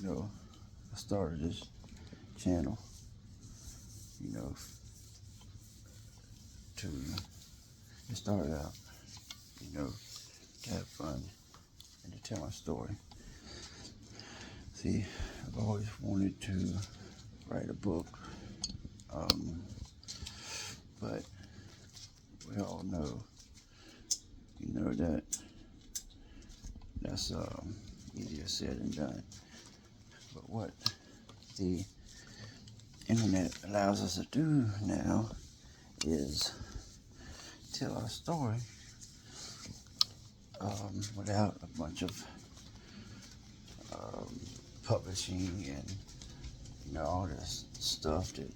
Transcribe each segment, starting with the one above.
I started this channel, you know, to it started out, to have fun and to tell my story. See, I've always wanted to write a book, but we all know, that that's easier said than done. But what the internet allows us to do now is tell our story without a bunch of publishing and all this stuff that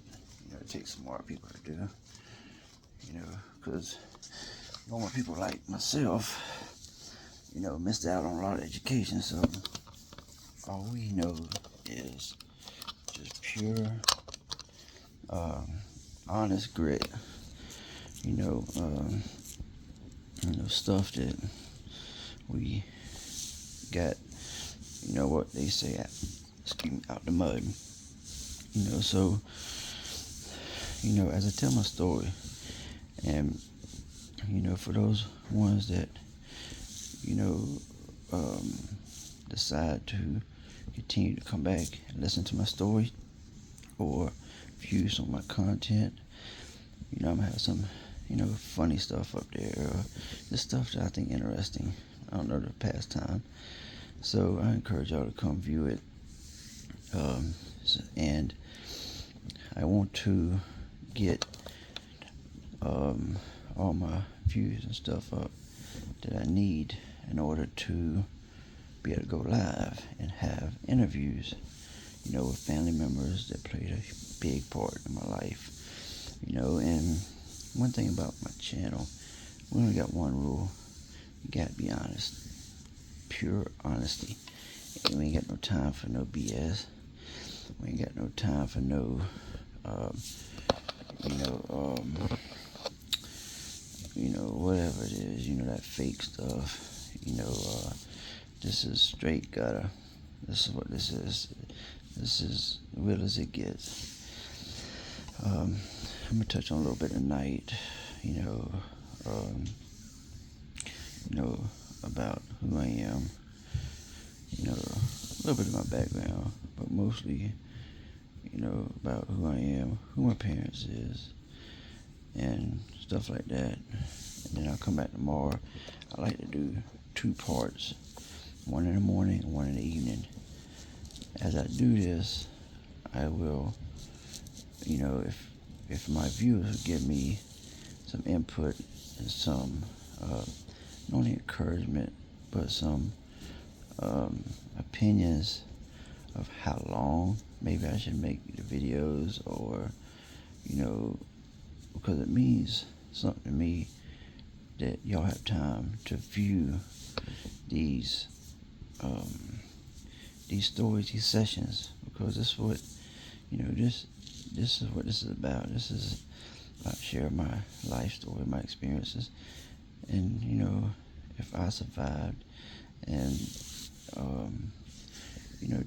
it takes smart people to do. Because normal people like myself, missed out on a lot of education. So all we know is just pure, honest grit. Stuff that we got. What they say, out the mud. So as I tell my story, and for those ones that decide to continue to come back and listen to my story or view some of my content, I'm gonna have some funny stuff up there, or just stuff that I think interesting. I don't know, the pastime. So I encourage y'all to come view it. And I want to get all my views and stuff up that I need in order to be able to go live and have interviews, with family members that played a big part in my life. And one thing about my channel, we only got one rule. You gotta be honest. Pure honesty. And we ain't got no time for no BS. We ain't got no time for no, whatever it is, that fake stuff. This is straight gutter. This is what this is. This is real as it gets. I'm gonna touch on a little bit tonight, about who I am, a little bit of my background, but mostly, about who I am, who my parents is, and stuff like that. And then I'll come back tomorrow. I like to do 2 parts, one in the morning and one in the evening. As I do this, I will, if my viewers will give me some input and some, not only encouragement, but some opinions of how long maybe I should make the videos, or, because it means something to me that y'all have time to view these stories, these sessions, because this is what, this is what this is about. This is about sharing my life story, my experiences, and, if I survived and,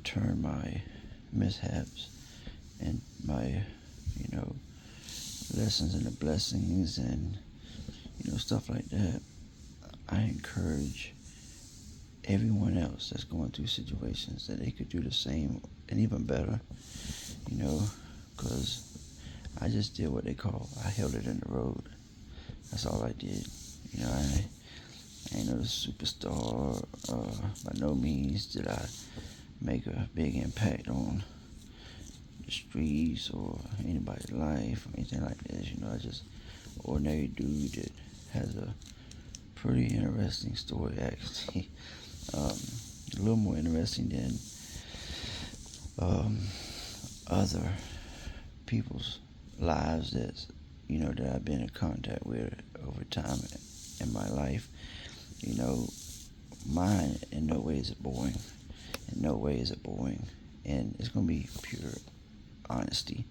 turn my mishaps and my, lessons into blessings and, stuff like that, I encourage everyone else that's going through situations that they could do the same and even better, because I just did what they call, I held it in the road. That's all I did. I ain't no superstar. By no means did I make a big impact on the streets or anybody's life or anything like this. I just ordinary dude that has a pretty interesting story, actually. A little more interesting than other people's lives that I've been in contact with over time in my life. Mine in no way is it boring. In no way is it boring. And it's going to be pure honesty.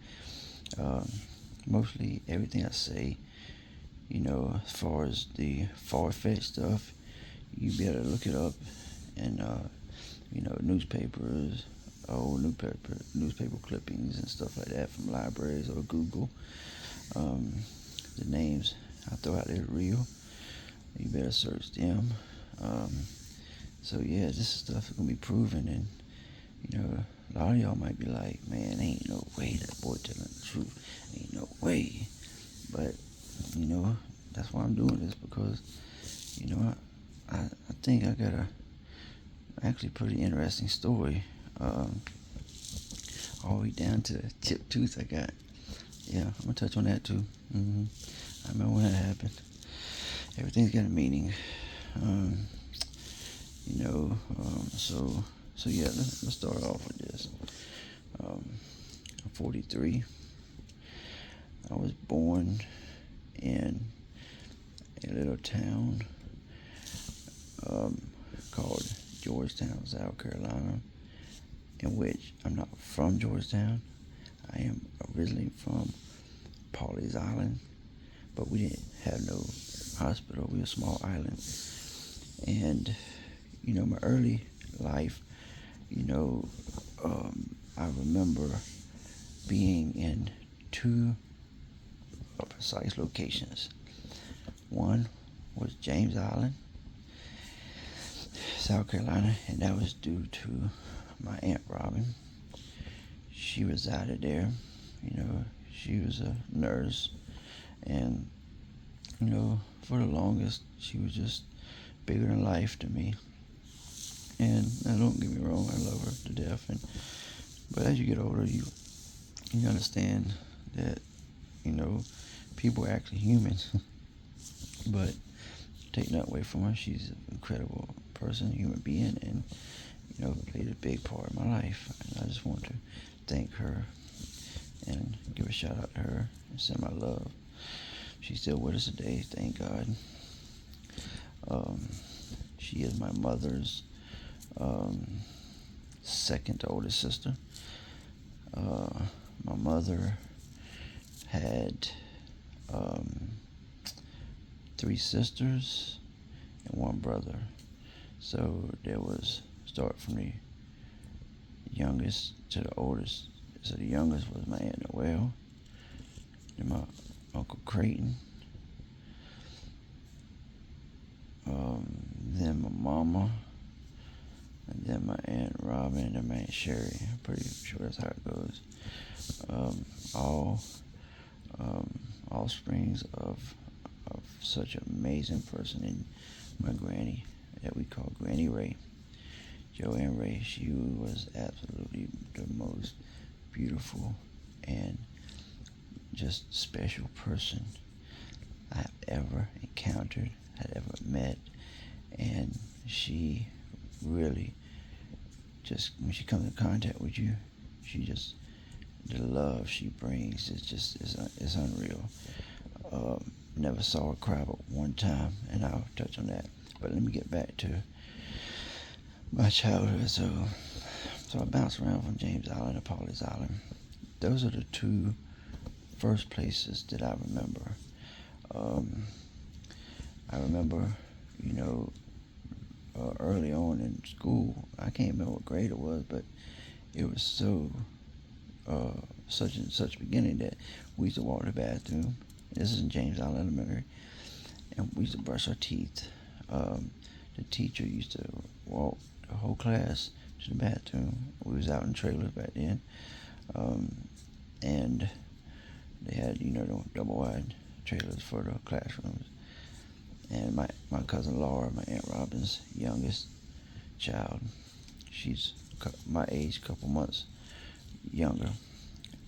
Mostly everything I say, as far as the far-fetched stuff, you better look it up in, newspapers, old newspaper clippings and stuff like that from libraries or Google. The names I throw out there are real. You better search them. So yeah, this stuff is gonna be proven, and a lot of y'all might be like, man, ain't no way that boy telling the truth. Ain't no way. But that's why I'm doing this, because I think I got a actually pretty interesting story. All the way down to the chipped tooth I got. Yeah, I'm gonna touch on that too. I remember when that happened. Everything's got a meaning. So yeah, let's start off with this. I'm 43. I was born in a little town called Georgetown, South Carolina, in which I'm not from Georgetown. I am originally from Pawleys Island, but we didn't have no hospital. We were a small island. And my early life, I remember being in two precise locations. One was James Island, South Carolina, and that was due to my Aunt Robin. She resided there. She was a nurse, and for the longest, she was just bigger than life to me. And now, don't get me wrong, I love her to death. But as you get older, you understand that people are actually humans. But take that away from her, she's an incredible person, human being, and played a big part in my life. And I just want to thank her and give a shout out to her and send my love. She's still with us today, thank God. She is my mother's second oldest sister. My mother had 3 sisters and 1 brother. So there was, start from the youngest to the oldest. So the youngest was my Aunt Noel, then my Uncle Creighton, then my mama, and then my Aunt Robin, and then my Aunt Sherry. I'm pretty sure that's how it goes. All offsprings of such an amazing person in my granny that we call Granny Ray. Joanne Ray, she was absolutely the most beautiful and just special person I have ever encountered, had ever met. And she really just, when she comes in contact with you, she just, the love she brings is unreal. Never saw her cry but one time, and I'll touch on that. But let me get back to my childhood. So I bounced around from James Island to Pawleys Island. Those are the 2 first places that I remember. I remember, early on in school, I can't remember what grade it was, but it was so such and such beginning that we used to walk to the bathroom. This is in James Island Elementary, and we used to brush our teeth. The teacher used to walk the whole class to the bathroom. We was out in trailers back then, and they had the double wide trailers for the classrooms. And my cousin Laura, my Aunt Robin's youngest child, she's my age, couple months younger,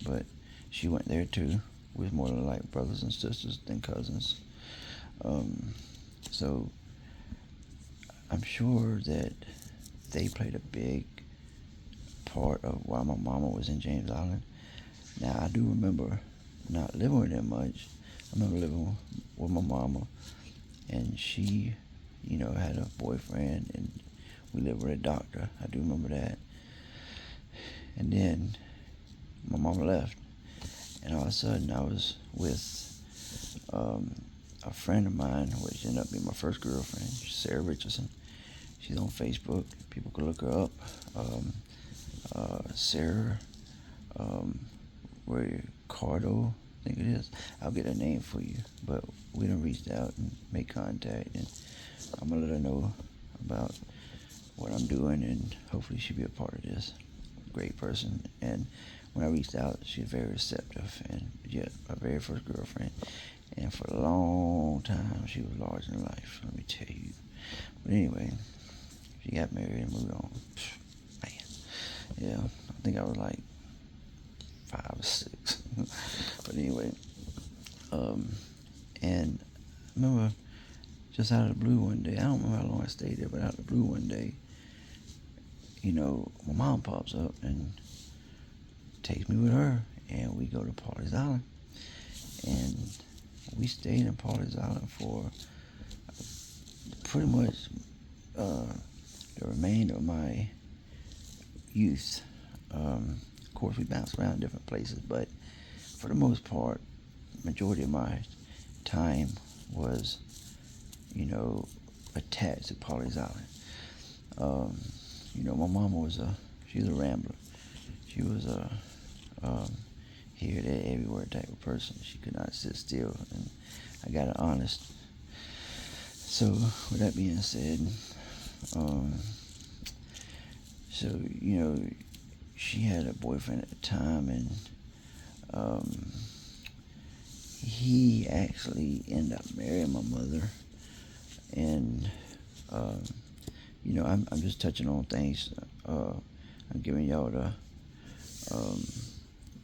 but she went there too. We was more like brothers and sisters than cousins. So I'm sure that they played a big part of why my mama was in James Island. Now, I do remember not living with them much. I remember living with my mama, and she, had a boyfriend, and we lived with a doctor. I do remember that. And then my mama left, and all of a sudden I was with a friend of mine, which ended up being my first girlfriend, Sarah Richardson. She's on Facebook. People could look her up. Sarah, Ricardo, I think it is. I'll get a name for you, but we done reached out and made contact, and I'm gonna let her know about what I'm doing, and hopefully she'll be a part of this. Great person, and when I reached out, she was very receptive, and yeah, my very first girlfriend, and for a long time, she was larger than life, let me tell you. But anyway, she got married and moved on. Man, yeah, I think I was like 5 or 6. But anyway, and I remember just out of the blue one day, I don't remember how long I stayed there, but out of the blue one day, you know, my mom pops up and takes me with her, and we go to Pawleys Island. And we stayed in Pawleys Island for pretty much the remainder of my youth. Of course, we bounced around different places, but for the most part, majority of my time was, you know, attached to Pawleys Island. You know, my mama she was a rambler. She was a here, there, everywhere type of person. She could not sit still, and I got her honest. So, with that being said, so, you know, she had a boyfriend at the time, and he actually ended up marrying my mother. And you know, I'm just touching on things. I'm giving y'all the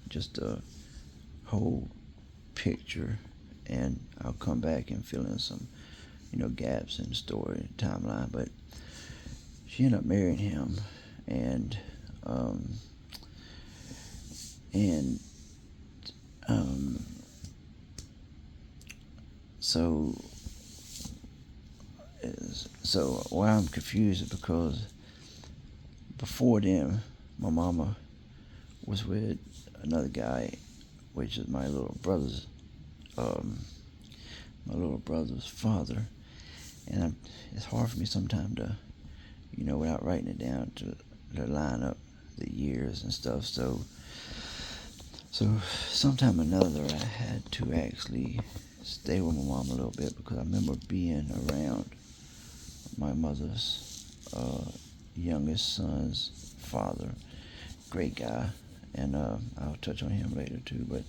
just a whole picture, and I'll come back and fill in some, you know, gaps in the story timeline. But she ended up marrying him, and so why I'm confused is because before then, my mama was with another guy, which is my little brother's father. And it's hard for me sometimes to, you know, without writing it down, to line up the years and stuff. So sometime or another, I had to actually stay with my mom a little bit, because I remember being around my mother's youngest son's father. Great guy, and I'll touch on him later too. But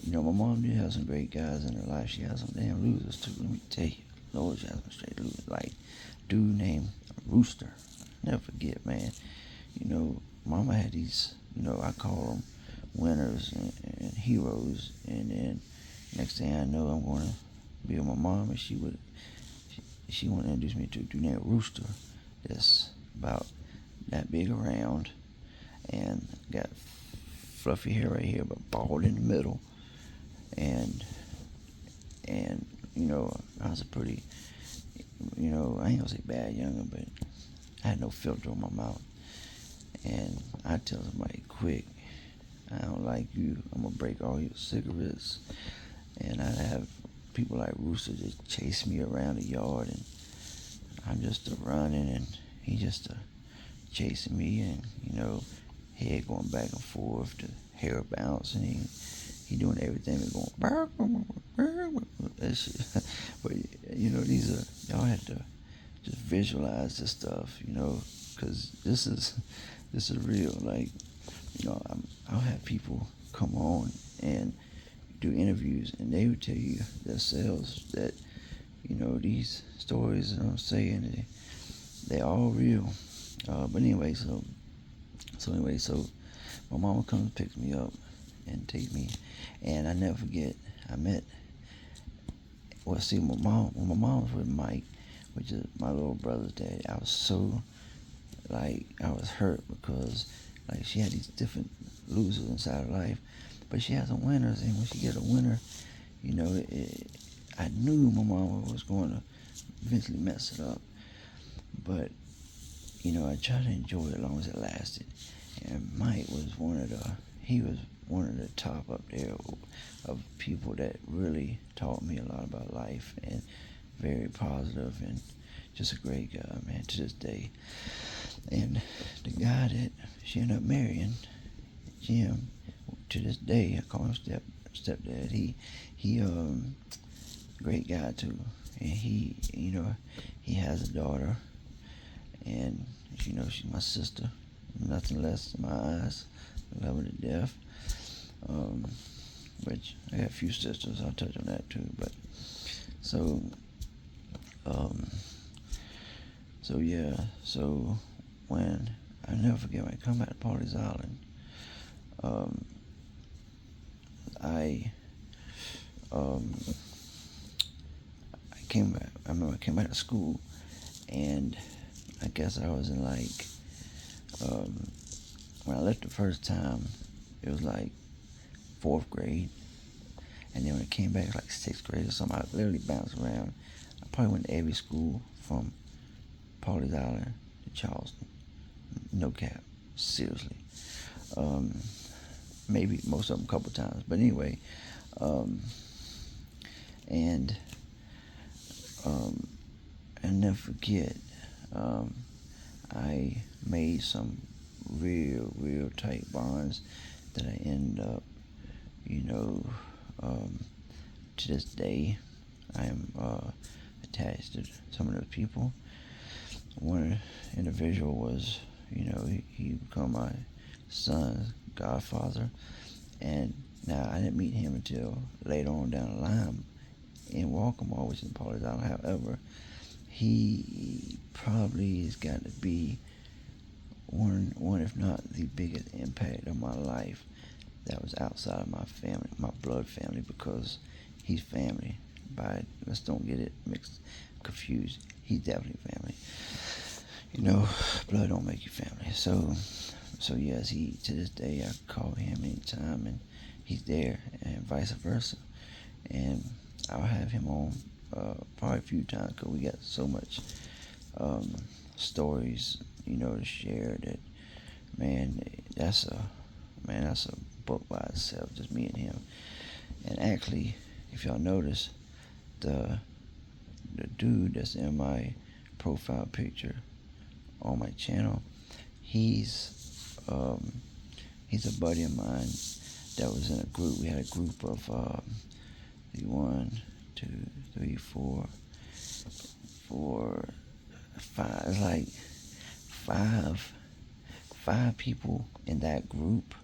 you know, my mom did have some great guys in her life. She had some damn losers too. Let me tell you, Lord, she had some straight losers. Like dude named Rooster. Never forget, man. You know, Mama had these. You know, I call them winners and heroes. And then next thing I know, I'm going to be with my mom, and she wanted to introduce me to a dude named Rooster. That's about that big around, and got fluffy hair right here, but bald in the middle. And you know, I was a pretty, you know, I ain't gonna say bad youngin', but I had no filter on my mouth. And I tell somebody quick, I don't like you, I'm gonna break all your cigarettes. And I have people like Rooster just chase me around the yard, and I'm just running, and he just chasing me, and you know, head going back and forth, the hair bouncing. He doing everything, and going that shit. But you know, y'all have to just visualize this stuff, you know, because this is real. Like, you know, I'll have people come on and do interviews, and they would tell you themselves that, you know, these stories that I'm saying, they're all real. But anyway, so my mama comes and picks me up and take me, and I never forget, I met, well, see, when my mom was with Mike, which is my little brother's dad, I was so, like, I was hurt, because, like, she had these different losers inside her life, but she had some winners, and when she get a winner, you know, I knew my mama was going to eventually mess it up, but, you know, I tried to enjoy it as long as it lasted. And Mike was one of the top up there of people that really taught me a lot about life, and very positive, and just a great guy, man, to this day. And the guy that she ended up marrying, Jim, to this day, I call him stepdad. He great guy too, and he has a daughter, and she's my sister, nothing less in my eyes. I love her to death. Um, which I got a few sisters. I'll touch on that too. But so, um, so yeah. So when I never forget when I come back to Pawleys Island, um, I um, I came back. I remember I came back to school, and I guess I was in like when I left the first time, it was like fourth grade, and then when I came back like sixth grade or something, I literally bounced around. I probably went to every school from Pawleys Island to Charleston. No cap, seriously. Um, Maybe most of them a couple times, but anyway, um, and I never forget. Um, I made some real tight bonds that I end up, you know, um, to this day, I am attached to some of those people. One individual was, he become my son's godfather, and now I didn't meet him until later on down the line in Walkmore, which is in Pawleys Island. However, he probably has got to be one if not the biggest impact of my life that was outside of my family, my blood family, because he's family. But let's don't get it mixed, confused. He's definitely family. Blood don't make you family. So yes, he to this day I call him anytime, and he's there, and vice versa. And I'll have him on probably a few times because we got so much stories, to share that man, that's a book by itself, just me and him. And actually, if y'all notice, the dude that's in my profile picture on my channel, he's a buddy of mine that was in a group. We had a group of 1, 2, 3, 4, 5. It's like five people in that group.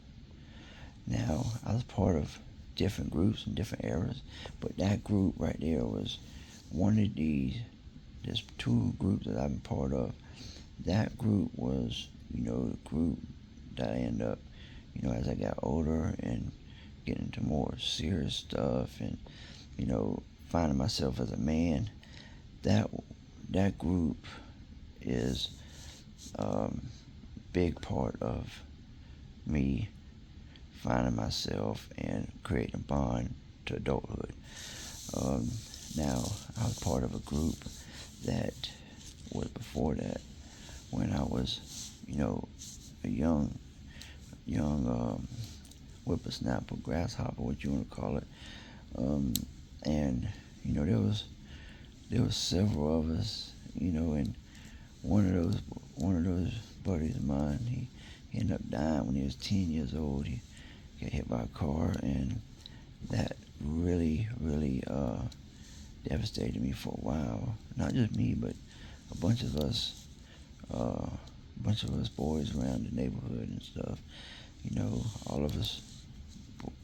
Now, I was part of different groups in different eras, but that group right there was one of these. There's 2 groups that I've been part of. That group was, the group that I ended up, as I got older and getting into more serious stuff and, finding myself as a man. That group is big part of me finding myself and creating a bond to adulthood. Now, I was part of a group that was before that when I was, a young whippersnapper, grasshopper, what you want to call it. And, there was several of us, and one of those buddies of mine, he ended up dying when he was 10 years old. He got hit by a car, and that really devastated me for a while. Not just me, but a bunch of us boys around the neighborhood and stuff.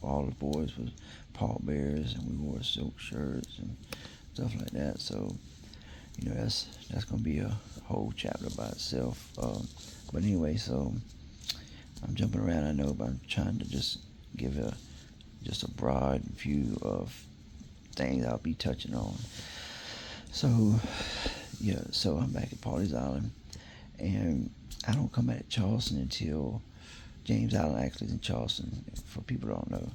All the boys was pallbearers, and we wore silk shirts and stuff like that. So, that's gonna be a whole chapter by itself. But anyway, so I'm jumping around, I know, but I'm trying to just give just a broad view of things I'll be touching on. So, yeah, so I'm back at Pawleys Island, and I don't come back to Charleston until James Island actually is in Charleston, for people who don't know.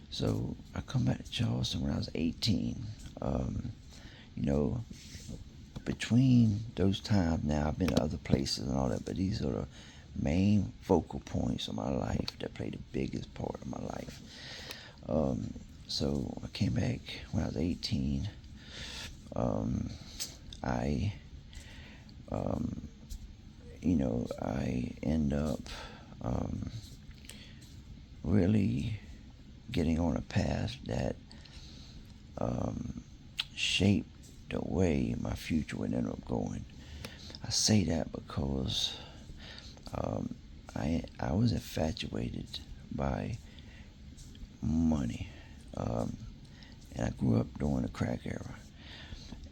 So I come back to Charleston when I was 18. Between those times now, I've been to other places and all that, but these are the main focal points of my life that played the biggest part of my life. So I came back when I was 18. I end up really getting on a path that shaped the way my future would end up going. I say that because I was infatuated by money, and I grew up during the crack era.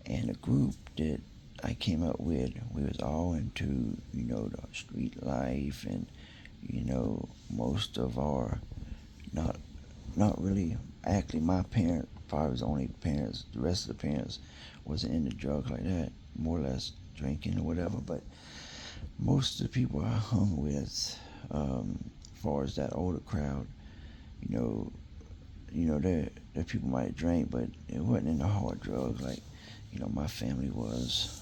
And the group that I came up with, we was all into the street life, and most of our not really. Actually, my parents probably was the only parents. The rest of the parents wasn't into drugs like that, more or less drinking or whatever. But most of the people I hung with, as far as that older crowd, you know, their people might drink, but it wasn't in the hard drugs like my family was.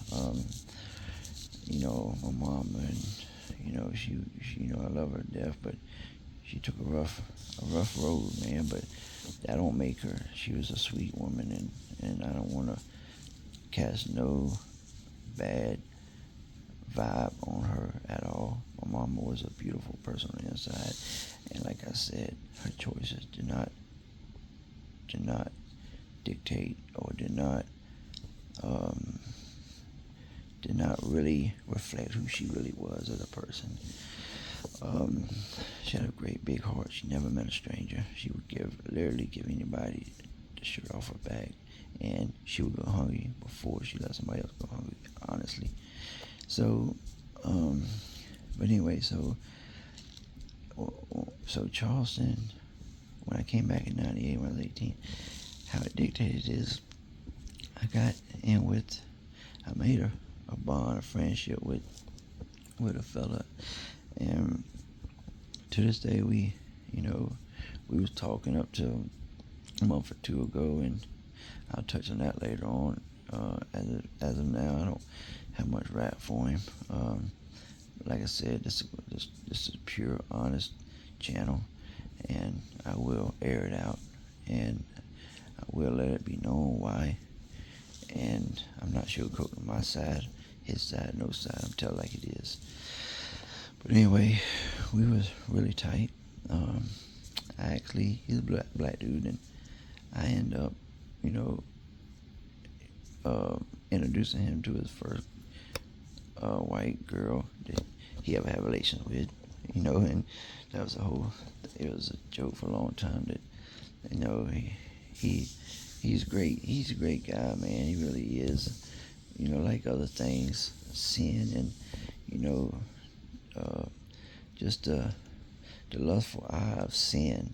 My mom, and she I love her to death, but she took a rough road, man. But that don't make her. She was a sweet woman, and I don't want to cast no bad vibe on her at all. My mama was a beautiful person on the inside, and like I said, her choices did not dictate, or did not really reflect who she really was as a person. She had a great big heart. She never met a stranger. She would literally give anybody the shirt off her back, and she would go hungry before she let somebody else go hungry, honestly. So, but anyway, so Charleston, when I came back in '98 when I was 18, how it dictated is I made a bond, a friendship with a fella, and to this day we was talking up to a month or two ago, and I'll touch on that later on. As of now, I don't have much rap for him. Like I said, this is a pure, honest channel, and I will air it out, and I will let it be known why. And I'm not sugarcoating my side, his side, no side. I'm telling like it is. But anyway, we was really tight. He's a black dude, and I end up, introducing him to his first white girl that he ever had relations with, and that was it was a joke for a long time that, he's great. He's a great guy, man. He really is. Like other things, sin and, just the lustful eye of sin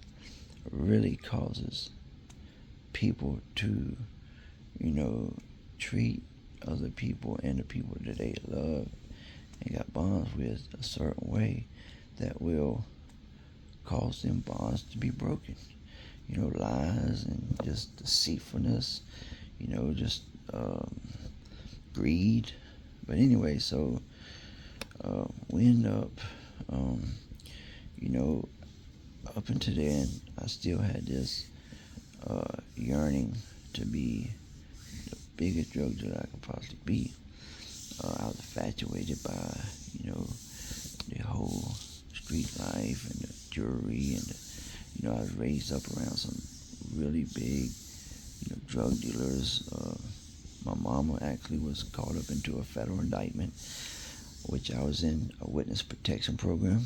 really causes people to, treat other people and the people that they love and got bonds with a certain way that will cause them bonds to be broken. Lies and just deceitfulness, just greed. But anyway, so we end up, up until then, I still had this yearning to be the biggest drug dealer I could possibly be. I was infatuated by, the whole street life and the jewelry, and I was raised up around some really big, drug dealers. My mama actually was caught up into a federal indictment, which I was in a witness protection program,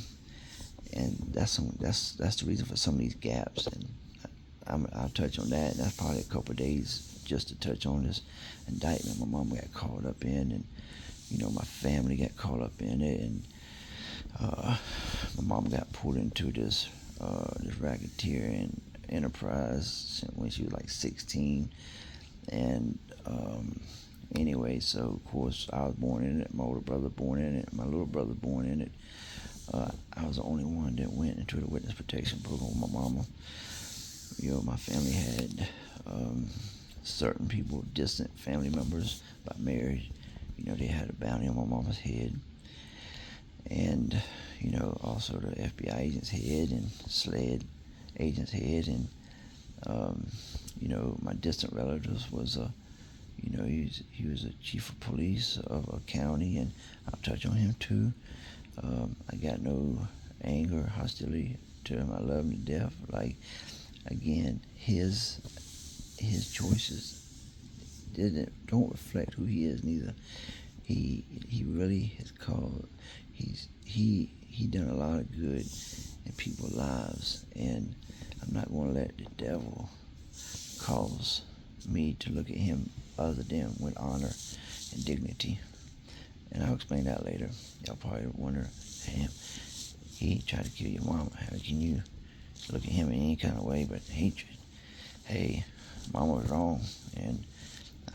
and that's the reason for some of these gaps, and I'll touch on that. And that's probably a couple of days just to touch on this indictment my mom got caught up in, and my family got caught up in it, and my mom got pulled into this racketeering enterprise when she was like 16, and anyway, so of course I was born in it, my older brother born in it, my little brother born in it. I was the only one that went into the witness protection program with my mama. My family had certain people, distant family members, by marriage. They had a bounty on my mama's head, and also the FBI agent's head and SLED agent's head, and my distant relatives was You know, he was a chief of police of a county, and I'll touch on him too. I got no anger, hostility to him. I love him to death. Like, again, his choices don't reflect who he is neither. He really has called. He done a lot of good in people's lives, and I'm not going to let the devil cause me to look at him other than with honor and dignity. And I'll explain that later. Y'all probably wonder, damn, he tried to kill your mama. How can you look at him in any kind of way but hatred? Hey, mama was wrong, and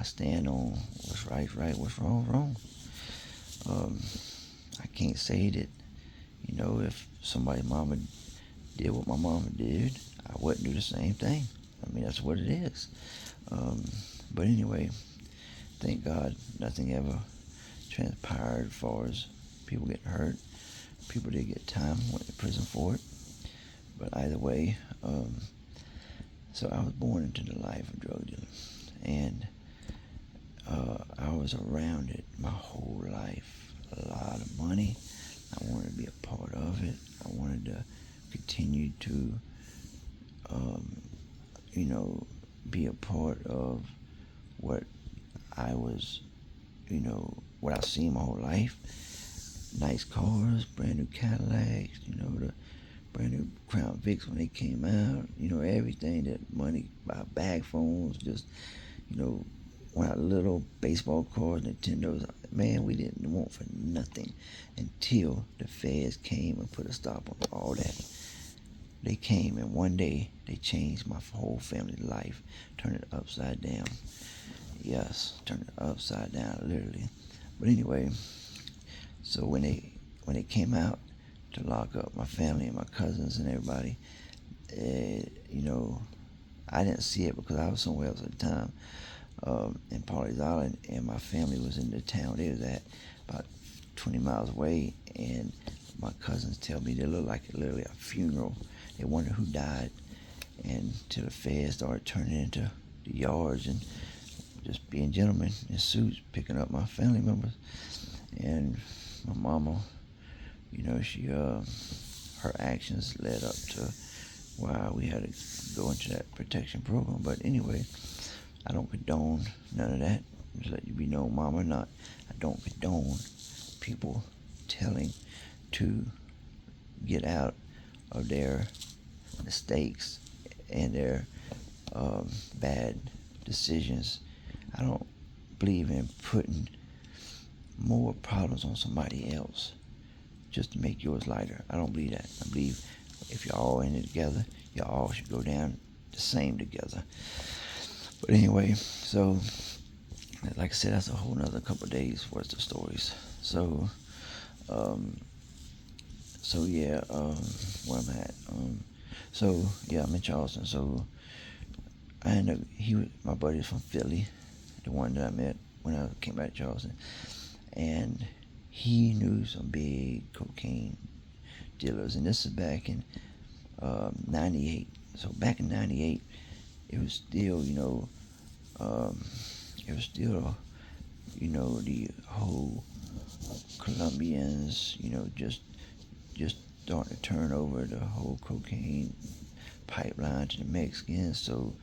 I stand on what's right, what's wrong, wrong. I can't say that, you know, if somebody's mama did what my mama did, I wouldn't do the same thing. I mean, that's what it is. But anyway, thank God nothing ever transpired as far as people getting hurt. People did get time, went to prison for it. But either way, so I was born into the life of drug dealing. And I was around it my whole life. A lot of money. I wanted to be a part of it. I wanted to continue to, you know, be a part of what I was, you know, what I've seen my whole life. Nice cars, brand new Cadillacs, you know, the brand new Crown Vics when they came out, you know, everything that money, buy bag phones, just, you know, when our little baseball cards, Nintendos, man, we didn't want for nothing until the feds came and put a stop on all that. They came, and one day they changed my whole family's life, turned it upside down. Yes, turned it upside down, literally. But anyway, so when they came out to lock up my family and my cousins and everybody, you know, I didn't see it because I was somewhere else at the time, in Pawleys Island, and my family was in the town they was at, about 20 miles away, and my cousins tell me they looked like literally a funeral. They wondered who died, and till the feds started turning into the yards and just being gentlemen in suits, picking up my family members. And my mama, you know, she her actions led up to why we had to go into that protection program. But anyway, I don't condone none of that. Just let you be known, mama, I don't condone people telling to get out of their mistakes and their bad decisions. I don't believe in putting more problems on somebody else just to make yours lighter. I don't believe that. I believe if you're all in it together, you all should go down the same together. But anyway, so like I said, that's a whole nother couple of days worth of stories. So yeah, where I'm at. So yeah, I'm in Charleston. So I ended up, my buddy's from Philly, the one that I met when I came back to Charleston, and he knew some big cocaine dealers, and this is back in 98. So back in 98, it was still, you know, the whole Colombians, you know, just starting to turn over the whole cocaine pipeline to the Mexicans. So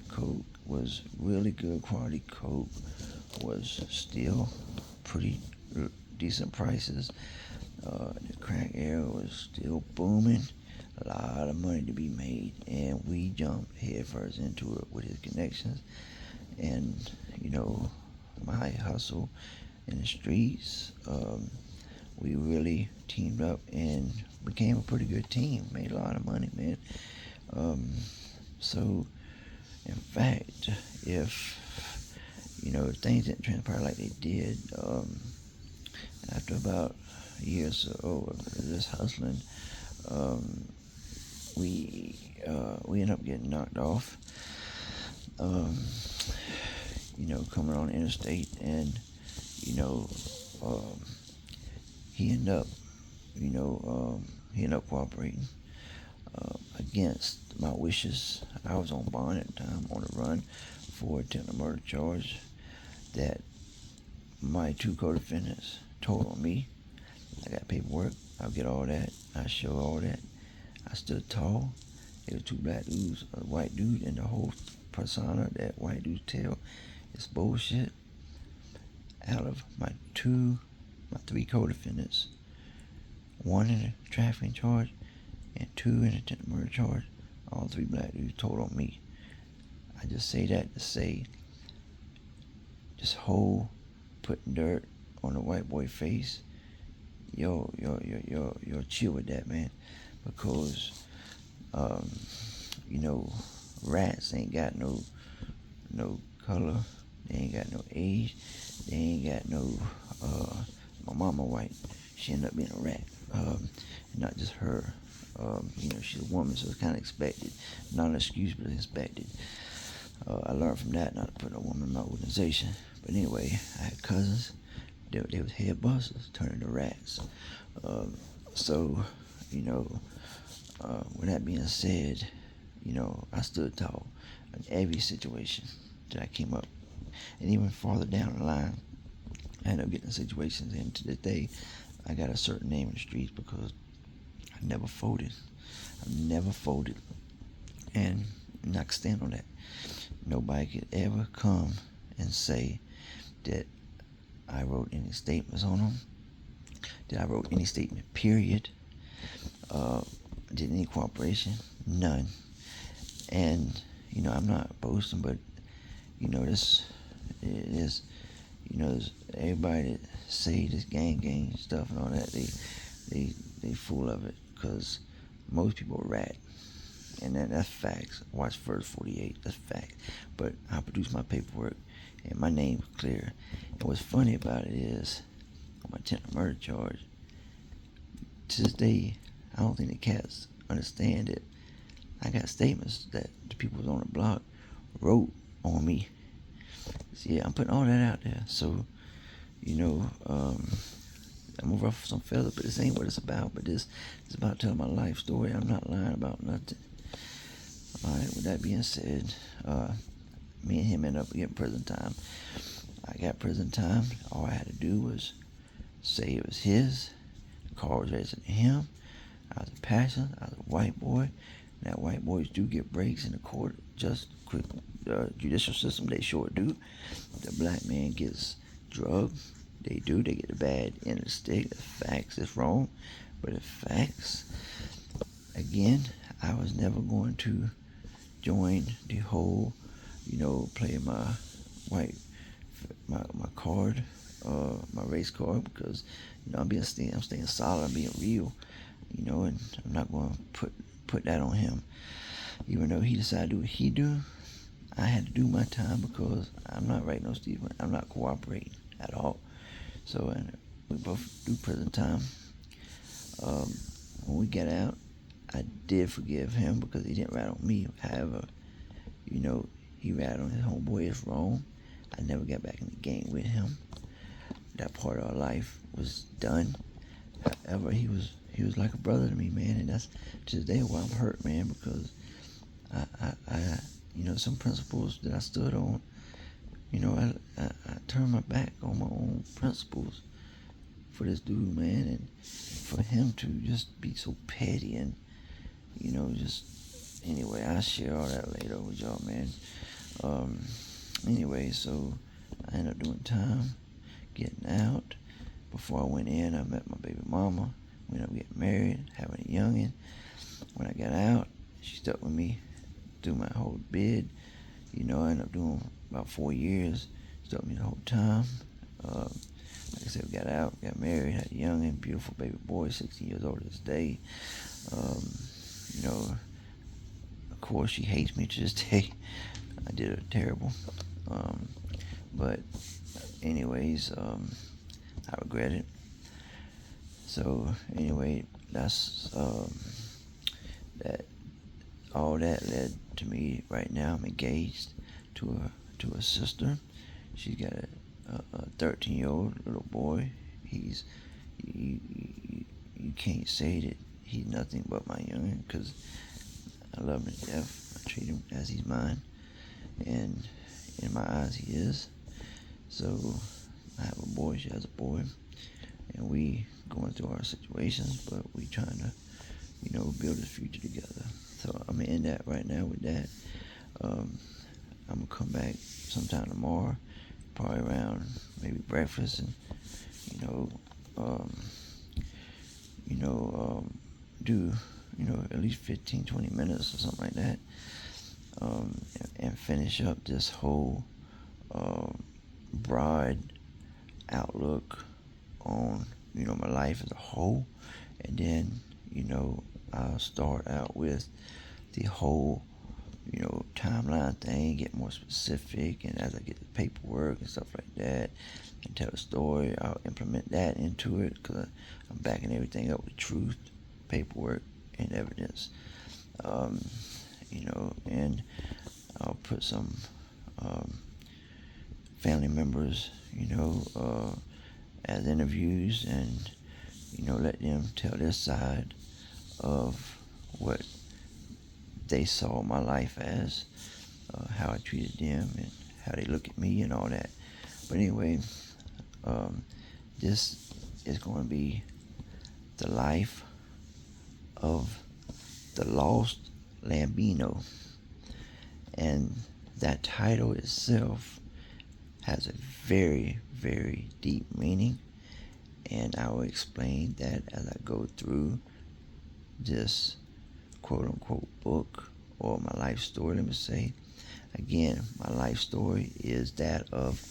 coke was really good quality. Coke was still pretty decent prices. The crack era was still booming. A lot of money to be made, and we jumped headfirst into it with his connections. And you know, my hustle in the streets, we really teamed up and became a pretty good team. Made a lot of money, man. So in fact, if you know, things didn't transpire like they did, after about a year or so of this hustling, we ended up getting knocked off. You know, coming on the interstate, and you know, he ended up cooperating against my wishes. I was on bond at the time, on the run for attempted murder charge, that my two co-defendants told on me. I got paperwork. I'll get all that. I show all that. I stood tall. There were two black dudes, a white dude, and the whole persona that white dude's tell is bullshit. Out of my three co-defendants, one in a trafficking charge and two in attempted murder charge, all three black dudes told on me. I just say that to say, this whole putting dirt on the white boy face, yo, chill with that, man, because, you know, rats ain't got no color, they ain't got no age, they ain't got no, my mama white, she ended up being a rat, and not just her, you know, she's a woman, so it's kind of expected, not an excuse, but expected. I learned from that not to put a woman in my organization. But anyway, I had cousins. They was head busters turning to rats. So, you know, with that being said, you know, I stood tall in every situation that I came up. And even farther down the line, I ended up getting situations. And to this day, I got a certain name in the streets because I never folded. I never folded. And I can stand on that. Nobody could ever come and say that I wrote any statements on them, that I wrote any statement, period. Did any cooperation? None. And, you know, I'm not boasting, but, you know, this is, you know, everybody that say this gang stuff and all that, they full of it, because most people are rat. And that's facts. Watch verse 48. That's fact. But I produced my paperwork, and my name was clear. And what's funny about it is, on my attempted murder charge, to this day, I don't think the cats understand it. I got statements that the people on the block wrote on me. So yeah, I'm putting all that out there. So, you know, I'm gonna ruffle some feathers, but this ain't what it's about. But it's about telling my life story. I'm not lying about nothing. Alright, with that being said, me and him ended up getting prison time. I got prison time. All I had to do was say it was his. The car was registered to him. I was a passenger. I was a white boy. Now, white boys do get breaks in the court. Just quick judicial system, they sure do. The black man gets drugged. They do. They get the bad end of the stick. The facts is wrong. But the facts, again, I was never going to join the whole, you know, playing my card, my race card, because, you know, I'm staying solid, I'm being real, you know, and I'm not going to put that on him. Even though he decided to do what he do, I had to do my time because I'm not writing no statement. I'm not cooperating at all. So, and we both do prison time. When we got out, I did forgive him because he didn't rat on me. However, you know, he ratted on his homeboy. It's wrong. I never got back in the game with him. That part of our life was done. However, he was like a brother to me, man, and that's to this day why I'm hurt, man, because I you know, some principles that I stood on, you know, I turned my back on my own principles for this dude, man, and for him to just be so petty and, you know, just, anyway, I'll share all that later with y'all, man. Anyway, so I ended up doing time, getting out. Before I went in, I met my baby mama. We ended up getting married, having a youngin'. When I got out, she stuck with me through my whole bid. You know, I ended up doing about 4 years. Stuck with me the whole time. Like I said, we got out, got married, had a youngin', beautiful baby boy, 16 years old this day. You know, of course, she hates me to this day. I did her terrible. But anyways, I regret it. So anyway, that's that. All that led to me right now. I'm engaged to a sister. She's got a 13-year-old little boy. You can't say that he's nothing but my youngin', because I love him to death. I treat him as he's mine, and in my eyes he is. So I have a boy, she has a boy, and we going through our situations, but we trying to, build this future together. So I'm gonna end that right now with that. I'm gonna come back sometime tomorrow, probably around maybe breakfast, and you know, um, do at least 15-20 minutes or something like that, and finish up this whole broad outlook on my life as a whole, and then I'll start out with the whole timeline thing, get more specific, and as I get the paperwork and stuff like that and tell a story, I'll implement that into it, because I'm backing everything up with truth, paperwork, and evidence. And I'll put some family members as interviews, and let them tell their side of what they saw my life as, how I treated them, and how they look at me, and all that. But anyway, this is going to be the life of the lost Lambino, and that title itself has a very, very deep meaning, and I will explain that as I go through this quote-unquote book, or my life story. Let me say again, my life story is that of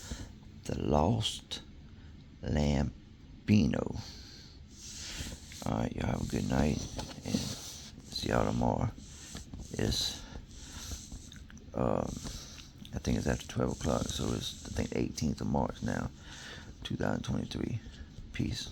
the lost Lambino. Alright, y'all have a good night, and see y'all tomorrow. It's I think it's after 12 o'clock, so it's, I think, the 18th of March now, 2023. Peace.